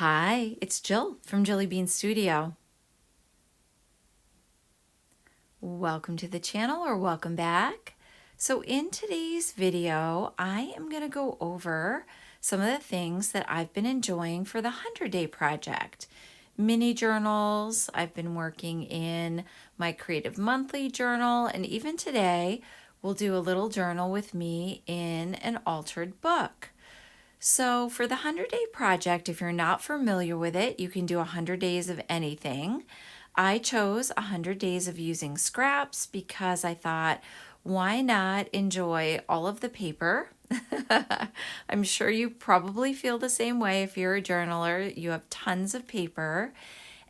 Hi, it's Jill from Jilly Bean Studio. Welcome to the channel or welcome back. So in today's video, I am going to go over some of the things that I've been enjoying for the 100-day project. Mini journals, I've been working in my creative monthly journal, and even today we'll do a little journal with me in an altered book. So for the 100-day project, if you're not familiar with it, you can do 100 days of anything. I chose 100 days of using scraps because I thought, why not enjoy all of the paper? I'm sure you probably feel the same way if you're a journaler. You have tons of paper.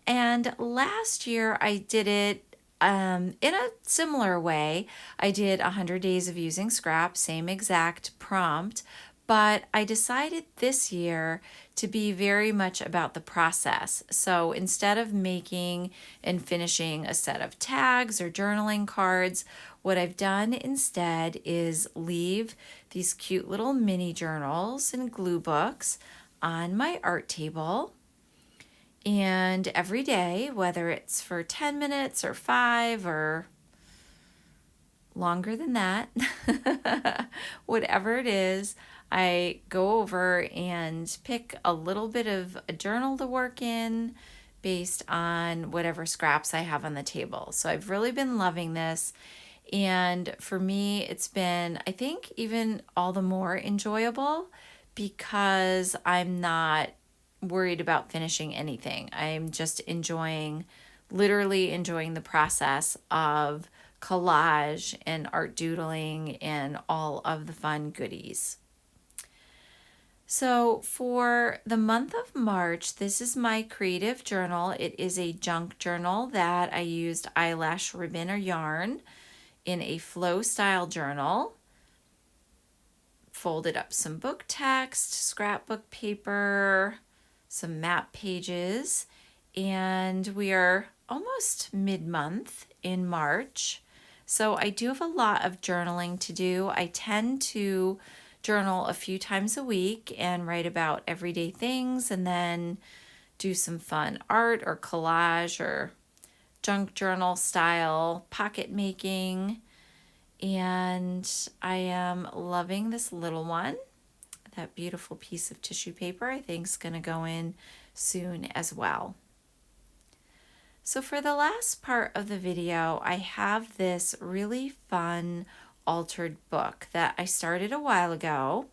And last year I did it in a similar way. I did 100 days of using scraps, same exact prompt, but I decided this year to be very much about the process. So instead of making and finishing a set of tags or journaling cards, what I've done instead is leave these cute little mini journals and glue books on my art table. And every day, whether it's for 10 minutes or 5 or longer than that, whatever it is, I go over and pick a little bit of a journal to work in based on whatever scraps I have on the table. So I've really been loving this. And for me, it's been, I think, even all the more enjoyable because I'm not worried about finishing anything. I'm just literally enjoying the process of collage and art doodling and all of the fun goodies. So for the month of March, this is my creative journal. It is a junk journal that I used eyelash ribbon or yarn in a flow style journal. Folded up some book text, scrapbook paper, some map pages, and we are almost mid-month in March. So I do have a lot of journaling to do. I tend to journal a few times a week and write about everyday things and then do some fun art or collage or junk journal style pocket making. And I am loving this little one. That beautiful piece of tissue paper I think is going to go in soon as well. So for the last part of the video, I have this really fun altered book that I started a while ago,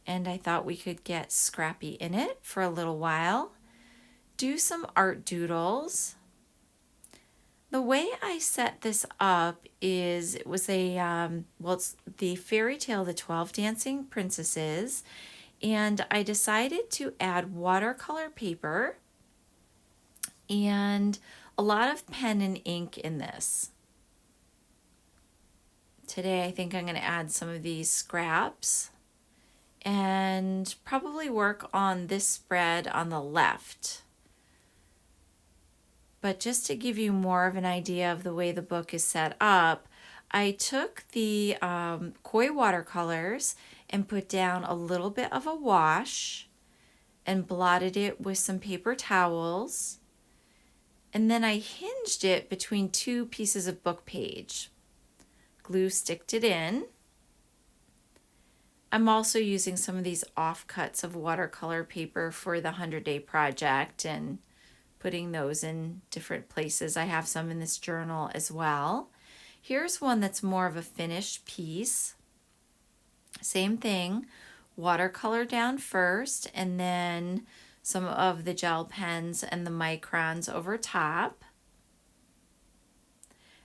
and I thought we could get scrappy in it for a little while, do some art doodles. The way I set this up is it was it's the fairy tale The 12 Dancing Princesses, and I decided to add watercolor paper and a lot of pen and ink in this. Today I think I'm going to add some of these scraps and probably work on this spread on the left. But just to give you more of an idea of the way the book is set up, I took the koi watercolors and put down a little bit of a wash and blotted it with some paper towels. And then I hinged it between two pieces of book page. Glue sticked it in. I'm also using some of these offcuts of watercolor paper for the 100-day project and putting those in different places. I have some in this journal as well. Here's one that's more of a finished piece. Same thing, watercolor down first and then some of the gel pens and the microns over top.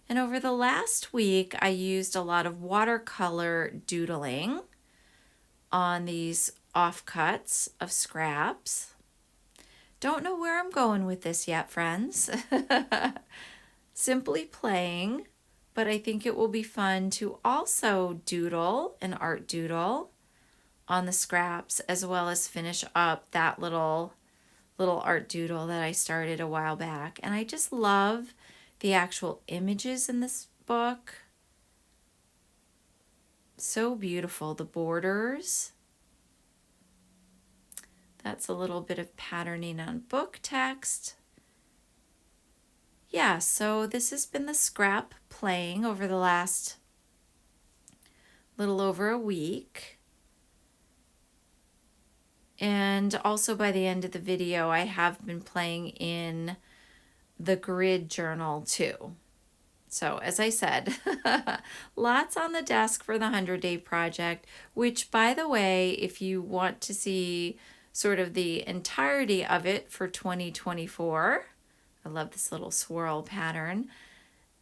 And over the last week, I used a lot of watercolor doodling on these offcuts of scraps. Don't know where I'm going with this yet, friends. Simply playing, but I think it will be fun to also doodle an art doodle on the scraps as well as finish up that little art doodle that I started a while back. And I just love the actual images in this book. So beautiful. The borders, That's a little bit of patterning on book text. Yeah, so this has been the scrap playing over the last little over a week. And also by the end of the video, I have been playing in the grid journal too. So as I said, lots on the desk for the 100-day project, which by the way, if you want to see sort of the entirety of it for 2024, I love this little swirl pattern,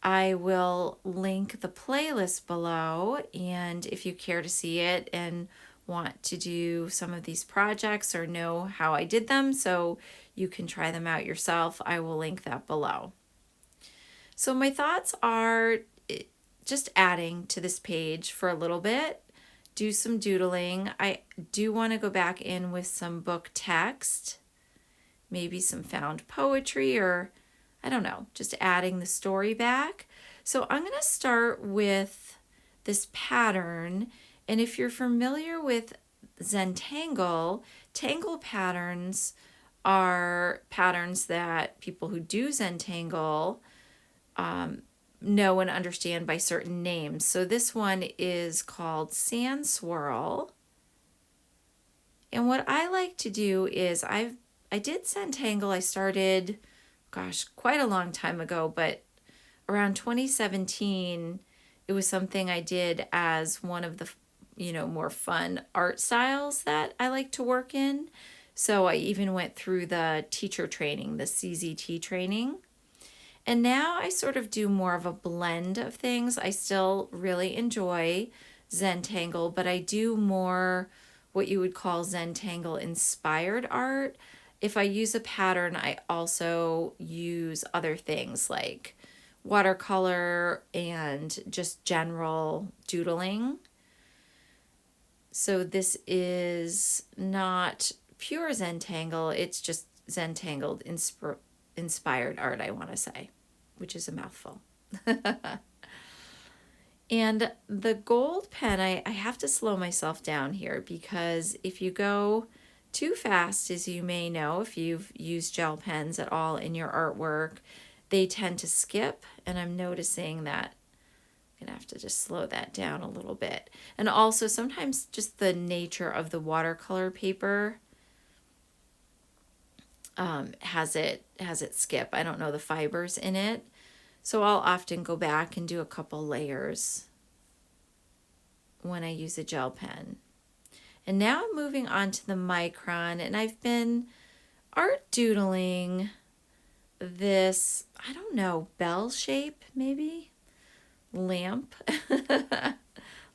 I will link the playlist below, and if you care to see it and want to do some of these projects or know how I did them so you can try them out yourself, I will link that below. So my thoughts are just adding to this page for a little bit, do some doodling. I do want to go back in with some book text, maybe some found poetry, or I don't know, just adding the story back. So I'm going to start with this pattern. And if you're familiar with Zentangle, Tangle patterns are patterns that people who do Zentangle know and understand by certain names. So this one is called Sand Swirl. And what I like to do is I did Zentangle. I started, gosh, quite a long time ago, but around 2017, it was something I did as one of the, more fun art styles that I like to work in. So I even went through the teacher training, the CZT training. And now I sort of do more of a blend of things. I still really enjoy Zentangle, but I do more what you would call Zentangle inspired art. If I use a pattern, I also use other things like watercolor and just general doodling. So this is not pure Zentangle, it's just Zentangled inspired art, I want to say, which is a mouthful. And the gold pen, I have to slow myself down here because if you go too fast, as you may know, if you've used gel pens at all in your artwork, they tend to skip, and I'm noticing that I'm gonna have to just slow that down a little bit. And also sometimes just the nature of the watercolor paper has it skip. I don't know the fibers in it. So I'll often go back and do a couple layers when I use a gel pen. And now I'm moving on to the micron, and I've been art doodling this, I don't know, bell shape maybe? Lamp.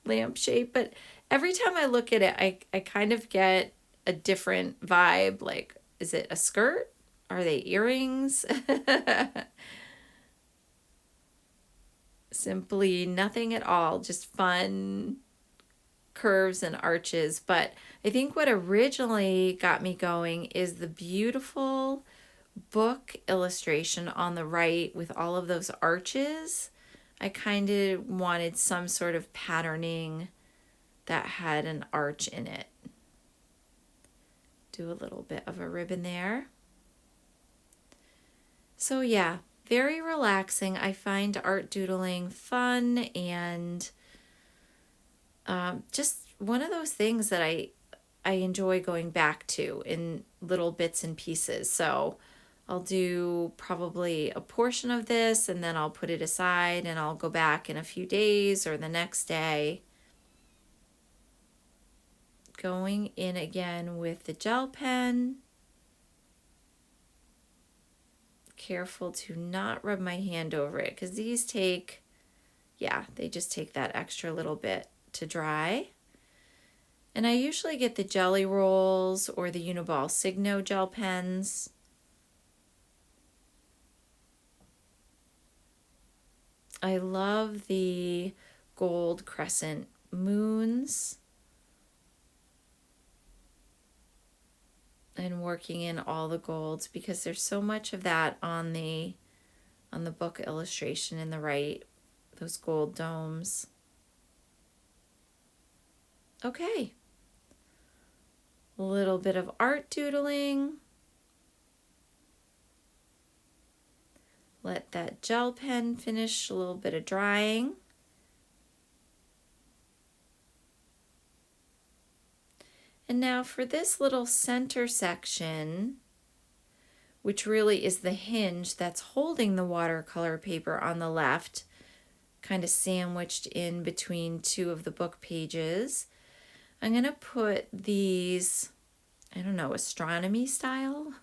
Lamp shape. But every time I look at it, I kind of get a different vibe. Like, is it a skirt? Are they earrings? Simply nothing at all, just fun curves and arches. But I think what originally got me going is the beautiful book illustration on the right with all of those arches. I kind of wanted some sort of patterning that had an arch in it. Do a little bit of a ribbon there. So yeah, very relaxing. I find art doodling fun and just one of those things that I enjoy going back to in little bits and pieces. So I'll do probably a portion of this and then I'll put it aside and I'll go back in a few days or the next day. Going in again with the gel pen. Careful to not rub my hand over it because these take, they just take that extra little bit to dry. And I usually get the Jelly Rolls or the Uniball Signo gel pens. I love the gold crescent moons and working in all the golds because there's so much of that on the book illustration in the right, those gold domes. Okay. A little bit of art doodling. Let that gel pen finish a little bit of drying. And now for this little center section, which really is the hinge that's holding the watercolor paper on the left, kind of sandwiched in between two of the book pages, I'm going to put these, I don't know, astronomy style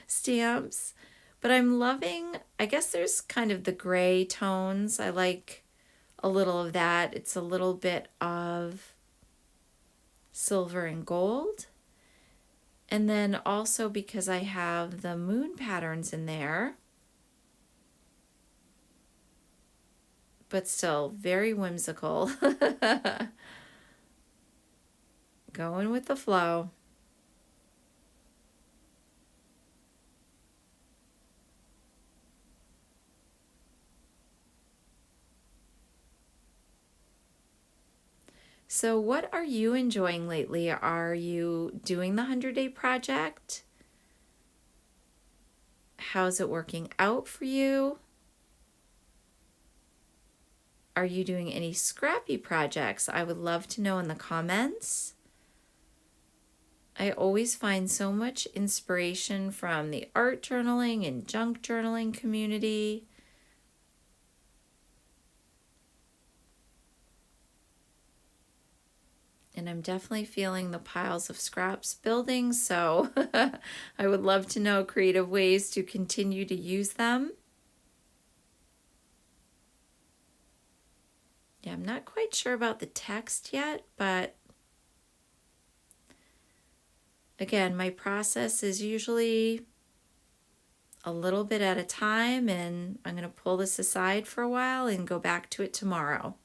stamps. But I'm loving, I guess there's kind of the gray tones. I like a little of that. It's a little bit of silver and gold. And then also because I have the moon patterns in there, but still very whimsical. Going with the flow. So what are you enjoying lately? Are you doing the 100-day project? How's it working out for you? Are you doing any scrappy projects? I would love to know in the comments. I always find so much inspiration from the art journaling and junk journaling community. And I'm definitely feeling the piles of scraps building, so I would love to know creative ways to continue to use them. Yeah, I'm not quite sure about the text yet, but again, my process is usually a little bit at a time, and I'm going to pull this aside for a while and go back to it tomorrow.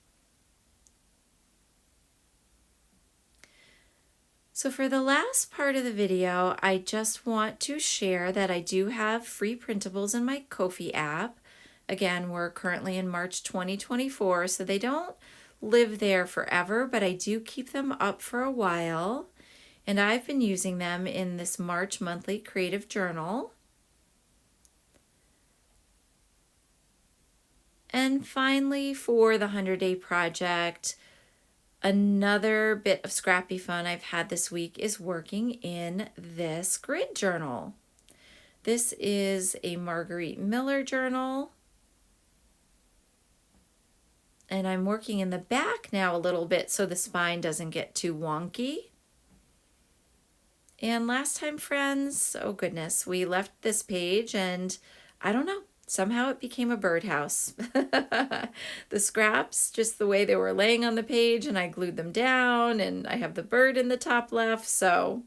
So for the last part of the video, I just want to share that I do have free printables in my Ko-fi app. Again, we're currently in March 2024, so they don't live there forever, but I do keep them up for a while. And I've been using them in this March monthly creative journal. And finally, for the 100-day project, another bit of scrappy fun I've had this week is working in this grid journal. This is a Marguerite Miller journal. And I'm working in the back now a little bit so the spine doesn't get too wonky. And last time, friends, oh goodness, we left this page and I don't know, somehow it became a birdhouse. The scraps, just the way they were laying on the page, and I glued them down, and I have the bird in the top left. So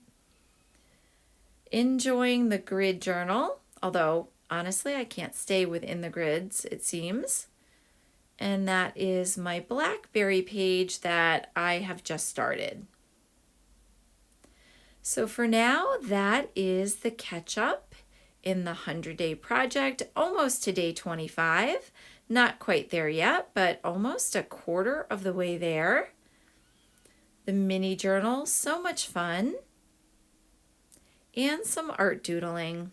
enjoying the grid journal, although honestly I can't stay within the grids, it seems. And that is my Blackberry page that I have just started. So for now, that is the catch up in the 100-day project, almost to day 25. Not quite there yet, but almost a quarter of the way there. The mini journal, so much fun. And some art doodling.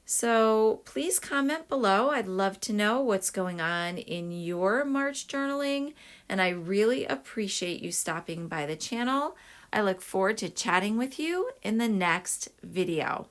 So please comment below. I'd love to know what's going on in your March journaling, and I really appreciate you stopping by the channel. I look forward to chatting with you in the next video.